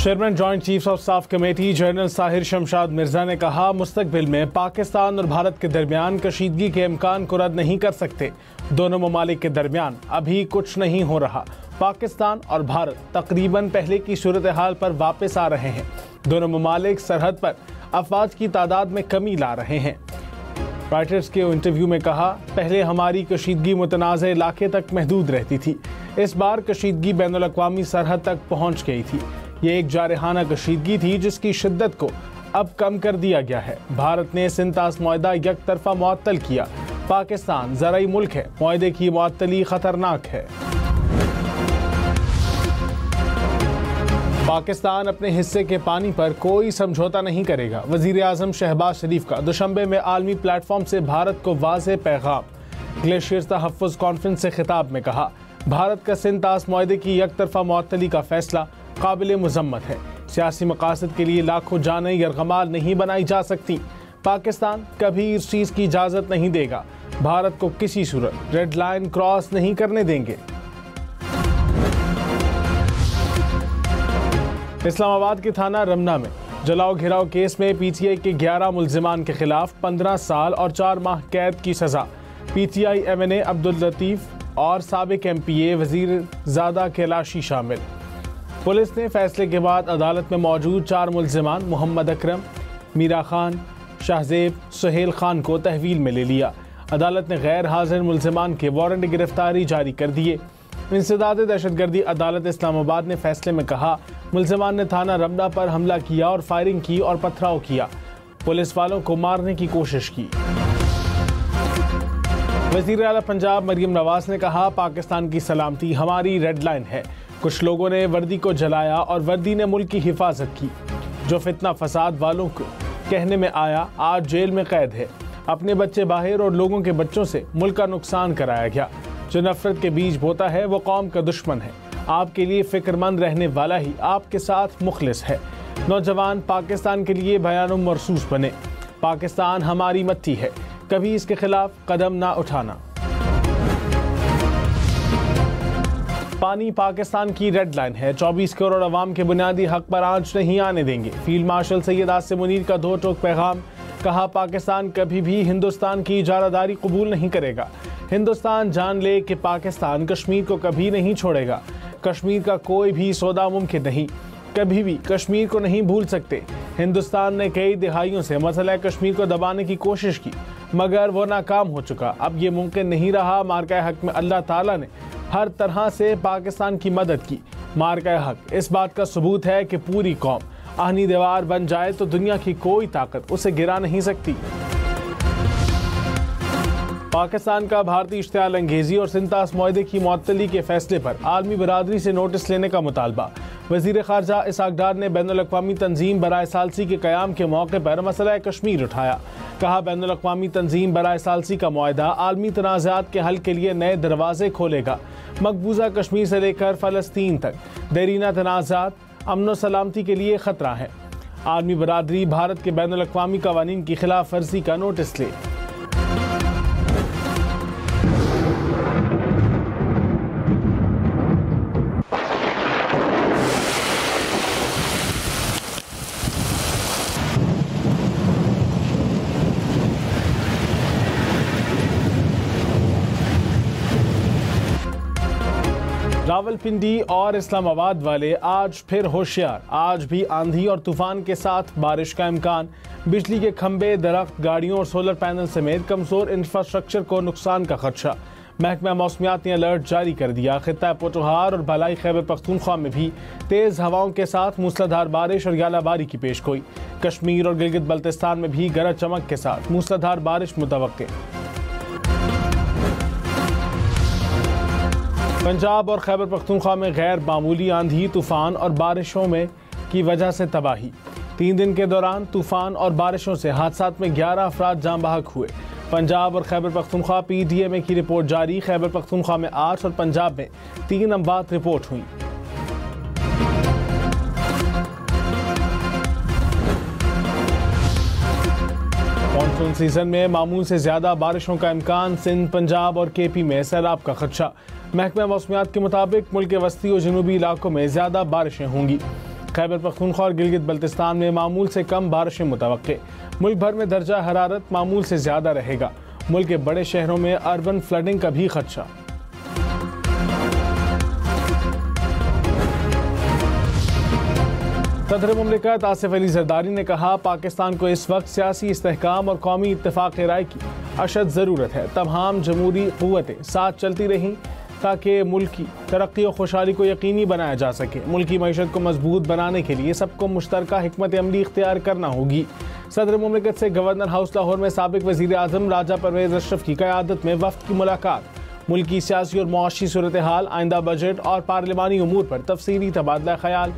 Chairman joint chiefs of staff committee general Sahir Shamshad Mirza ने कहा, मुस्तकबिल में पाकिस्तान और भारत के दरमियान कशीदगी के इम्कान को रद्द नहीं कर सकते। दोनों ममालिक के दरमियान अभी कुछ नहीं हो रहा। पाकिस्तान और भारत तकरीबन पहले की सूरत हाल पर वापस आ रहे हैं। दोनों ममालिक सरहद पर अफवाज की तादाद में कमी ला रहे हैं। रॉयटर्स के इंटरव्यू में कहा, पहले हमारी कशीदगी मुतनाज़ इलाके तक महदूद रहती थी। इस बार कशीदगी बैनुल अक़वामी सरहद तक पहुँच गई थी। ये एक जारहाना कशीदगी थी जिसकी शिद्दत को अब कम कर दिया गया है। भारत ने सिंतास मुआहदा एक तरफा मुअत्तल किया। पाकिस्तान ज़राई मुल्क है, मुआहदे की मुअत्तली खतरनाक है। पाकिस्तान अपने हिस्से के पानी पर कोई समझौता नहीं करेगा। वज़ीर आज़म शहबाज शरीफ का दुशंबे में आलमी प्लेटफॉर्म से भारत को वाज़ेह पैगाम। ग्लेशियर तहफ़्फ़ुज़ कॉन्फ्रेंस से खिताब में कहा, भारत का सिंतास मुआहदे की एक तरफा मुअत्तली का फैसला काबिल मुज़म्मत है। सियासी मकासद के लिए लाखों जानें यरगमाल नहीं बनाई जा सकती। पाकिस्तान कभी इस चीज़ की इजाज़त नहीं देगा। भारत को किसी सूरत रेड लाइन क्रॉस नहीं करने देंगे। इस्लामाबाद के थाना रमना में जलाओ घिराव केस में पीटीआई के 11 मुल्जिमान के खिलाफ 15 साल और 4 माह कैद की सज़ा। पीटीआई एमएनए अब्दुल लतीफ़ और साबिक एमपीए वज़ीर ज़ादा कैलाशी शामिल। पुलिस ने फैसले के बाद अदालत में मौजूद 4 मुल्जिमान मोहम्मद अकरम, मीरा खान, शाहजेब, सुहेल खान को तहवील में ले लिया। अदालत ने गैर हाजिर मुल्जिमान के वारंट गिरफ्तारी जारी कर दिए। इंसदाद दहशतगर्दी अदालत इस्लामाबाद ने फैसले में कहा, मुल्जिमान ने थाना रमना पर हमला किया और फायरिंग की और पथराव किया। पुलिस वालों को मारने की कोशिश की। वज़ीर आला पंजाब मरियम नवाज ने कहा, पाकिस्तान की सलामती हमारी रेड लाइन है। कुछ लोगों ने वर्दी को जलाया और वर्दी ने मुल्क की हिफाजत की। जो फितना फसाद वालों को कहने में आया आज जेल में कैद है। अपने बच्चे बाहर और लोगों के बच्चों से मुल्क का नुकसान कराया गया। जो नफरत के बीज बोता है वो कौम का दुश्मन है। आपके लिए फिक्रमंद रहने वाला ही आपके साथ मुखलिस है। नौजवान पाकिस्तान के लिए बयानुम मरसूस बने। पाकिस्तान हमारी मट्टी है, कभी इसके खिलाफ कदम ना उठाना। पानी पाकिस्तान की रेड लाइन है। 24 करोड़ अवाम के बुनियादी हक पर आंच नहीं आने देंगे। फील्ड मार्शल सैयद आसिम मुनीर का दो टोक पैगाम। कहा, पाकिस्तान कभी भी हिंदुस्तान की इजारादारी कबूल नहीं करेगा। हिंदुस्तान जान ले कि पाकिस्तान कश्मीर को कभी नहीं छोड़ेगा। कश्मीर का कोई भी सौदा मुमकिन नहीं। कभी भी कश्मीर को नहीं भूल सकते। हिंदुस्तान ने कई दिहाइयों से मसला कश्मीर को दबाने की कोशिश की मगर वो नाकाम हो चुका। अब ये मुमकिन नहीं रहा। मार्का हक में अल्लाह ताला ने हर तरह से पाकिस्तान की मदद की। मार्का हक इस बात का सबूत है कि पूरी कौम आहनी दीवार बन जाए तो दुनिया की कोई ताकत उसे गिरा नहीं सकती। पाकिस्तान का भारतीय इश्तियाल अंगेजी और सिंतास मुआहदे की मुअत्तली के फैसले पर आलमी बरादरी से नोटिस लेने का मुतालबा। वज़ीर ख़ारजा इसहाक़ डार ने बैनुल अक़वामी तंजीम बराए सालसी के क़याम के मौके पर मसला कश्मीर उठाया। कहा, बैनुल अक़वामी तंजीम बराए सालसी का मुआहदा आलमी तनाज़ात के हल के लिए नए दरवाजे खोलेगा। मकबूजा कश्मीर से लेकर फ़लस्तीन तक देरीना तनाज़ात अमन व सलामती के लिए ख़तरा है। आलमी बरादरी भारत के बैनुल अक़वामी क़वानीन की खिलाफ वर्जी का नोटिस ले। रावलपिंडी और इस्लामाबाद वाले आज फिर होशियार। आज भी आंधी और तूफान के साथ बारिश का इम्कान। बिजली के खंभे, दरख्त, गाड़ियों और सोलर पैनल समेत कमजोर इंफ्रास्ट्रक्चर को नुकसान का खदशा। महकमा मौसमियात ने अलर्ट जारी कर दिया। खित्ता पोठोहार और भलाई खैबर पख्तूनख्वा में भी तेज हवाओं के साथ मूसलाधार बारिश और यालाबारी की पेशगोई। कश्मीर और गिलगित बल्तिस्तान में भी गरज चमक के साथ मूसलाधार बारिश मुतवक्के। पंजाब और खैबर पख्तूनख्वा में गैर मामूली आंधी, तूफान और बारिशों में की वजह से तबाही। 3 दिन के दौरान तूफान और बारिशों से हादसात में 11 अफराद जाँ बहक हुए। पंजाब और खैबर पख्तूनख्वा PTM की रिपोर्ट जारी। खैबर पख्तूनख्वा में 8 और पंजाब में 3 अमवात रिपोर्ट हुई। मानसून सीजन में मामूल से ज्यादा बारिशों का इम्कान। सिंध, पंजाब और KP में सैलाब का खदशा। महकमा मौसमियात के मुताबिक मुल्क के वस्ती और जनूबी इलाकों में ज्यादा बारिशें होंगी। खैबर पख्तूनख्वा और गिलगित बल्तिस्तान में मामूल से कम बारिशें मुतवक्के। मुल्क भर में दर्जा हरारत मामूल से ज़्यादा रहेगा। मुल्क के बड़े शहरों में अर्बन फ्लडिंग का भी खदशा। सदर मुमलिकत आसिफ अली जरदारी ने कहा, पाकिस्तान को इस वक्त सियासी इस्तेहकाम और कौमी इत्तेफाक राय की अशद ज़रूरत है। तमाम जमहूरी क़ुव्वतें साथ चलती रहें ताकि मुल्क की तरक्की और खुशहाली को यकीनी बनाया जा सके। मुल्क की मईशत को मजबूत बनाने के लिए सबको मुश्तरका हिकमत अमली इख्तियार करना होगी। सदर मुमलिकत से गवर्नर हाउस लाहौर में साबिक वज़ीर आज़म राजा परवेज़ अशरफ की क़यादत में वफ़द की मुलाकात। मुल्क की सियासी और मुआशी सूरत हाल, आइंदा बजट और पार्लिमानी उमूर पर तफसीली तबादला ख्याल।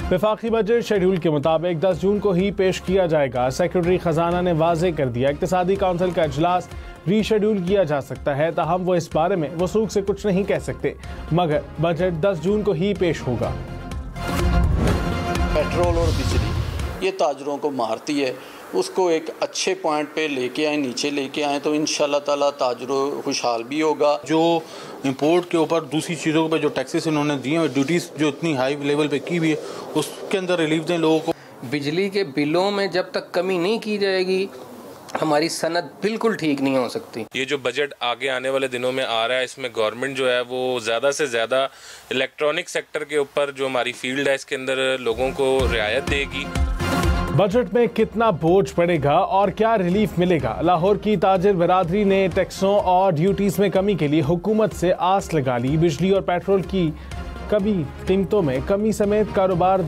वफाकी बजट शेड्यूल के मुताबिक 10 जून को ही पेश किया जाएगा। सेक्रेटरी खजाना ने वाज़े कर दिया, इक़्तिसादी काउंसिल का इजलास रीशेड्यूल किया जा सकता है, ताहम वो इस बारे में वसूख से कुछ नहीं कह सकते, मगर बजट 10 जून को ही पेश होगा। पेट्रोल और बिजली ये ताजरों को मारती है, उसको एक अच्छे पॉइंट पे लेके आए, नीचे लेके आए तो इंशाल्लाह ताला ताजरों खुशहाल भी होगा। जो इंपोर्ट के ऊपर दूसरी चीज़ों पे जो टैक्सेस इन्होंने दिए हैं, ड्यूटीज़ जो इतनी हाई लेवल पे की हुई है, उसके अंदर रिलीफ दें लोगों को। बिजली के बिलों में जब तक कमी नहीं की जाएगी, हमारी सनद बिल्कुल ठीक नहीं हो सकती। ये जो बजट आगे आने वाले दिनों में आ रहा है, इसमें गवर्नमेंट जो है वो ज़्यादा से ज़्यादा इलेक्ट्रॉनिक सेक्टर के ऊपर जो हमारी फील्ड है, इसके अंदर लोगों को रियायत देगी। बजट में कितना बोझ पड़ेगा और क्या रिलीफ मिलेगा? लाहौर की ताजिर बरादरी ने टैक्सों और ड्यूटीज़ में कमी के लिए हुकूमत से आस लगा ली। बिजली और पेट्रोल की कीमतों में कमी समेत कारोबार